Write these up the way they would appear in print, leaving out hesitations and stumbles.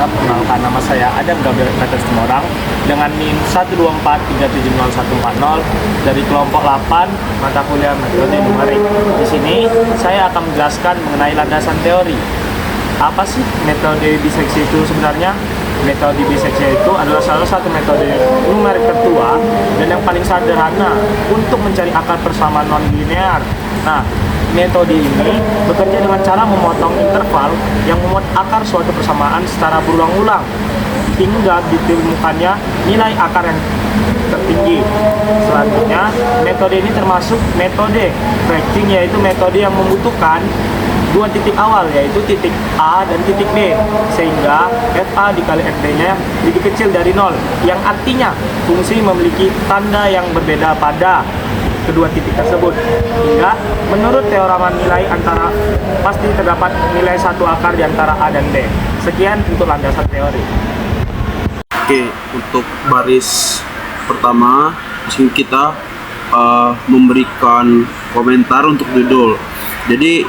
saya perkenalkan, nama saya Adam Gabriel Petrus Tumorang dengan NIM 124370140 dari kelompok 8 mata kuliah metode numerik. Di sini saya akan menjelaskan mengenai landasan teori. Apa sih metode biseksi itu sebenarnya? Metode biseksi itu adalah salah satu metode numerik tertua dan yang paling sederhana untuk mencari akar persamaan non-linear. Nah, metode ini bekerja dengan cara memotong interval yang memuat akar suatu persamaan secara berulang-ulang hingga ditemukannya nilai akar yang tertinggi. Selanjutnya, metode ini termasuk metode ranking, yaitu metode yang membutuhkan dua titik awal, yaitu titik A dan titik B, sehingga FA dikali FB-nya lebih kecil dari 0, yang artinya fungsi memiliki tanda yang berbeda pada kedua titik tersebut. Hingga menurut teorema nilai antara pasti terdapat nilai satu akar di antara A dan B. Sekian untuk landasan teori. Oke, untuk baris pertama di sini kita memberikan komentar untuk judul. Jadi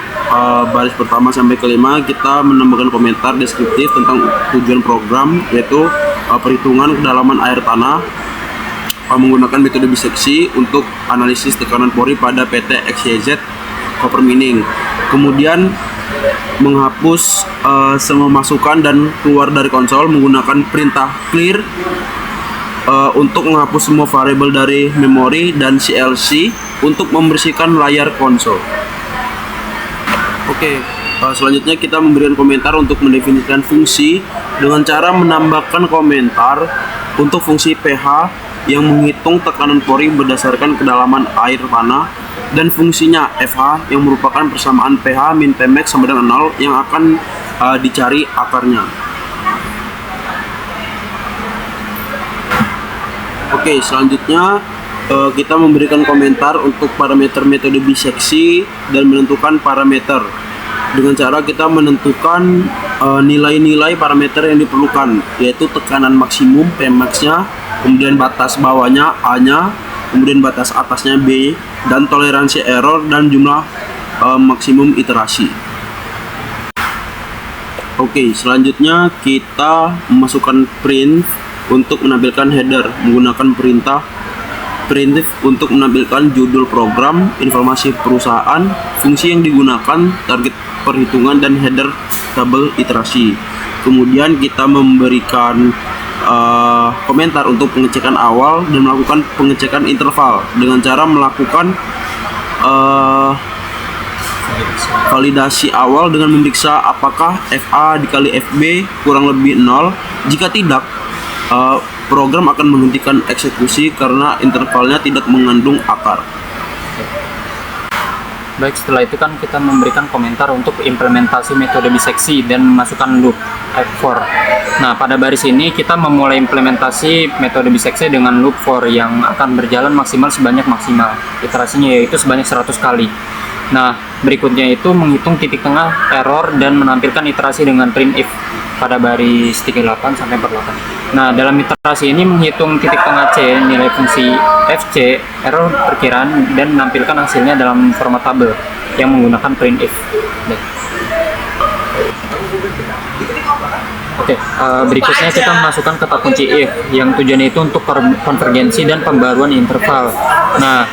baris pertama sampai kelima kita menambahkan komentar deskriptif tentang tujuan program, yaitu perhitungan kedalaman air tanah menggunakan metode biseksi untuk analisis tekanan pori pada PT XYZ copper mining. Kemudian menghapus semua masukan dan keluar dari konsol menggunakan perintah clear untuk menghapus semua variabel dari memori dan CLC untuk membersihkan layar konsol. Oke, selanjutnya kita memberikan komentar untuk mendefinisikan fungsi dengan cara menambahkan komentar untuk fungsi pH yang menghitung tekanan pori berdasarkan kedalaman air tanah, dan fungsinya FH yang merupakan persamaan pH min Pmax sama dengan 0 yang akan dicari akarnya. Oke, selanjutnya kita memberikan komentar untuk parameter metode biseksi dan menentukan parameter dengan cara kita menentukan nilai-nilai parameter yang diperlukan, yaitu tekanan maksimum Pmax-nya, kemudian batas bawahnya A-nya, kemudian batas atasnya B, dan toleransi error dan jumlah maksimum iterasi. Oke, selanjutnya kita memasukkan print untuk menampilkan header menggunakan perintah printf untuk menampilkan judul program, informasi perusahaan, fungsi yang digunakan, target perhitungan, dan header tabel iterasi. Kemudian kita memberikan komentar untuk pengecekan awal dan melakukan pengecekan interval dengan cara melakukan validasi awal dengan memeriksa apakah FA dikali FB kurang lebih 0. Jika tidak, program akan menghentikan eksekusi karena intervalnya tidak mengandung akar. Baik, setelah itu kan kita memberikan komentar untuk implementasi metode biseksi dan memasukkan loop for. Nah, pada baris ini kita memulai implementasi metode biseksi dengan loop for yang akan berjalan maksimal sebanyak maksimal. Iterasinya yaitu sebanyak 100 kali. Nah, berikutnya itu menghitung titik tengah error dan menampilkan iterasi dengan printf pada baris 38 sampai 48. Nah, dalam iterasi ini menghitung titik tengah C, nilai fungsi FC, error perkiraan, dan menampilkan hasilnya dalam format tabel yang menggunakan printf. Oke, berikutnya kita memasukkan kata kunci if yang tujuannya itu untuk konvergensi dan pembaruan interval. Nah,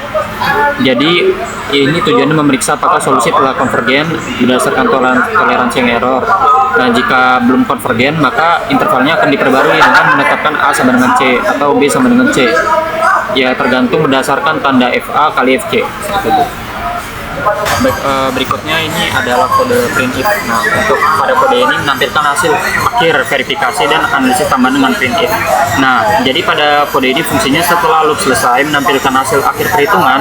jadi ini tujuannya memeriksa apakah solusi telah konvergen berdasarkan toleransi yang error. Nah, jika belum konvergen, maka intervalnya akan diperbarui dengan menetapkan A sama dengan C atau B sama dengan C. Ya, tergantung berdasarkan tanda FA kali FC. Baik, berikutnya ini adalah kode printf. Nah, untuk pada kode ini menampilkan hasil akhir verifikasi dan analisis tambahan dengan printf. Nah, jadi pada kode ini fungsinya setelah loop selesai menampilkan hasil akhir perhitungan,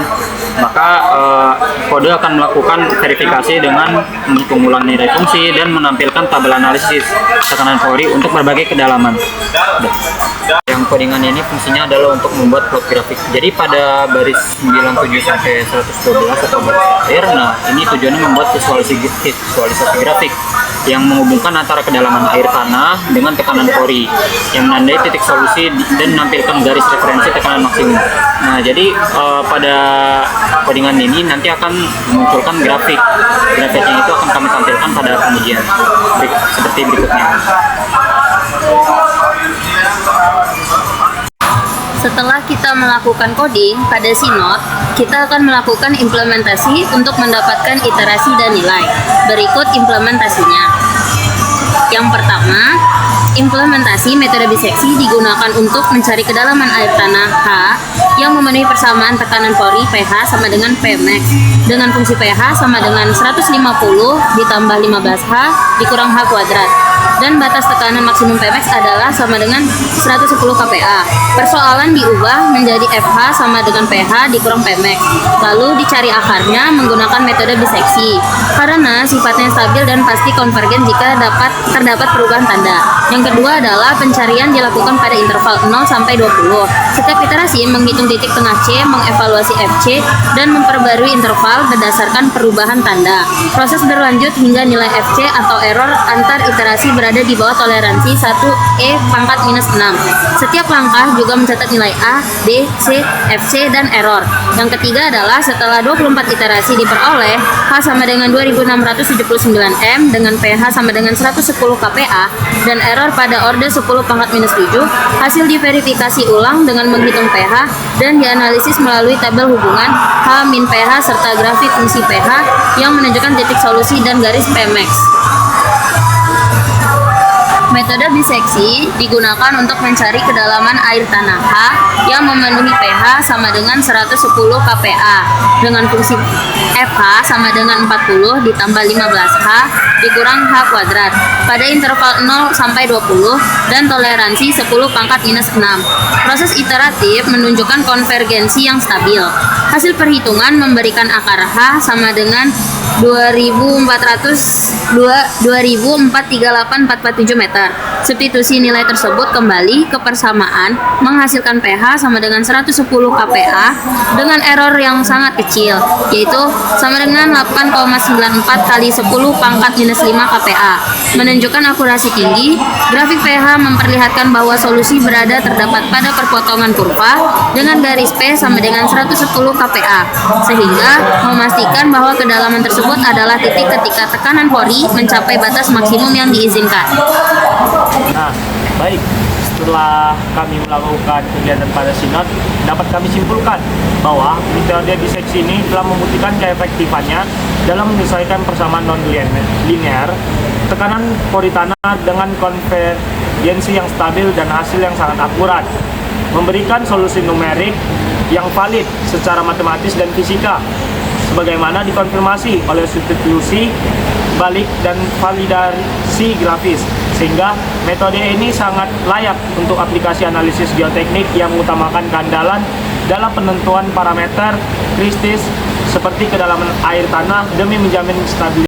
maka kode akan melakukan verifikasi dengan menghitung ulang nilai fungsi dan menampilkan tabel analisis tekanan pori untuk berbagai kedalaman. Yang codingan ini fungsinya adalah untuk membuat plot grafik. Jadi pada baris 97 sampai 112 atau baris akhir, nah ini tujuannya membuat visualisasi grafik yang menghubungkan antara kedalaman air tanah dengan tekanan pori yang menandai titik solusi dan menampilkan garis referensi tekanan maksimum. Nah, jadi pada codingan ini nanti akan memunculkan grafik. Grafiknya itu akan kami tampilkan pada pengujian seperti berikutnya. Setelah kita melakukan coding pada Sinot, kita akan melakukan implementasi untuk mendapatkan iterasi dan nilai. Berikut implementasinya. Yang pertama, implementasi metode biseksi digunakan untuk mencari kedalaman air tanah H yang memenuhi persamaan tekanan pori pH sama dengan Pmax dengan fungsi pH sama dengan 150 ditambah 15H dikurang H kuadrat. Dan batas tekanan maksimum Pmax adalah sama dengan 110 kPa. Persoalan diubah menjadi FH sama dengan pH dikurang Pmax. Lalu dicari akarnya menggunakan metode biseksi. Karena sifatnya stabil dan pasti konvergen jika terdapat perubahan tanda. Yang kedua adalah pencarian dilakukan pada interval 0 sampai 20. Setiap iterasi menghitung titik tengah C, mengevaluasi FC, dan memperbarui interval berdasarkan perubahan tanda. Proses berlanjut hingga nilai FC atau error antar iterasi berada di bawah toleransi 1E pangkat minus 6. Setiap langkah juga mencatat nilai A, B, C, FC, dan error. Yang ketiga adalah setelah 24 iterasi diperoleh H sama dengan 2679 M dengan pH sama dengan 110 kPa dan error pada orde 10 pangkat minus 7, hasil diverifikasi ulang dengan menghitung pH dan dianalisis melalui tabel hubungan H min pH serta grafik fungsi pH yang menunjukkan titik solusi dan garis Pmax. Metode biseksi digunakan untuk mencari kedalaman air tanah H yang memenuhi pH sama dengan 110 kPa dengan fungsi FH sama dengan 40 ditambah 15H dikurang H kuadrat pada interval 0 sampai 20 dan toleransi 10 pangkat minus 6. Proses iteratif menunjukkan konvergensi yang stabil. Hasil perhitungan memberikan akar H sama dengan 2438,447 meter. Substitusi nilai tersebut kembali ke persamaan menghasilkan pH sama dengan 110 kPa dengan error yang sangat kecil, yaitu sama dengan 8,94 kali 10 pangkat minus 5 kPa. Menunjukkan akurasi tinggi, grafik pH memperlihatkan bahwa solusi berada terdapat pada perpotongan kurva dengan garis P sama dengan 110 kPa, sehingga memastikan bahwa kedalaman tersebut adalah titik ketika tekanan pori mencapai batas maksimum yang diizinkan. Nah, baik. Setelah kami melakukan kegiatan pada Sinot, dapat kami simpulkan bahwa metode biseksi ini telah membuktikan keefektifannya dalam menyesuaikan persamaan non-linear, tekanan pori tanah dengan konvergensi yang stabil dan hasil yang sangat akurat, memberikan solusi numerik yang valid secara matematis dan fisika, sebagaimana dikonfirmasi oleh substitusi balik dan validasi grafis, sehingga metode ini sangat layak untuk aplikasi analisis geoteknik yang mengutamakan keandalan dalam penentuan parameter kritis seperti kedalaman air tanah demi menjamin stabilitas